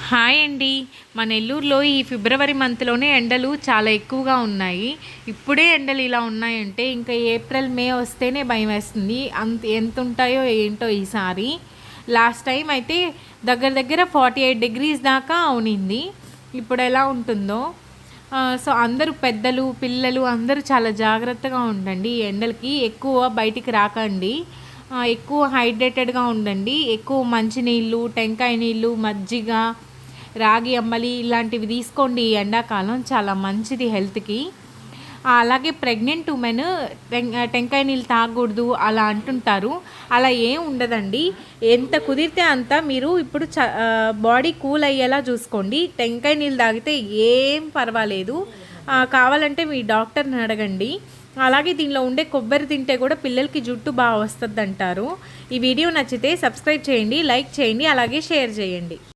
Hi అండి. మన నెల్లూరులో ఈ ఫిబ్రవరి మంత్‌లోనే ఎండలు చాలా ఎక్కువగా ఉన్నాయి. ఇప్పుడే ఎండలు ఇలా ఉన్నాయంటే ఇంకా ఏప్రిల్, మే వస్తేనే భయమేస్తుంది. ఎంతుంటాయో ఏంటో ఈసారి. లాస్ట్ టైం అయితే దగ్గర దగ్గర 48 డిగ్రీస్ దాకా ఉన్నింది. ఇప్పుడెలా ఉంటుందో. సో అందరూ పెద్దలు, పిల్లలు అందరూ చాలా జాగ్రత్తగా ఉండండి. ఈ ఎండలకి ఎక్కువ బయటికి రాకండి. ఎక్కువ హైడ్రేటెడ్‌గా ఉండండి. ఎక్కువ మంచినీళ్ళు, టెంకాయ నీళ్ళు, మజ్జిగ, రాగి అంబలి ఇలాంటివి తీసుకోండి. ఈ ఎండాకాలం చాలా మంచిది హెల్త్కి. అలాగే ప్రెగ్నెంట్ ఉమెన్ టెంకాయ నీళ్ళు తాగకూడదు అలా అంటుంటారు. అలా ఏం ఉండదండి. ఎంత కుదిరితే అంత మీరు ఇప్పుడు బాడీ కూల్ అయ్యేలా చూసుకోండి. టెంకాయ నీళ్ళు తాగితే ఏం పర్వాలేదు. కావాలంటే మీ డాక్టర్ని అడగండి. అలాగే దీనిలో ఉండే కొబ్బరి తింటే కూడా పిల్లలకి జుట్టు బాగా వస్తుంది అంటారు. ఈ వీడియో నచ్చితే సబ్స్క్రైబ్ చేయండి, లైక్ చేయండి, అలాగే షేర్ చేయండి.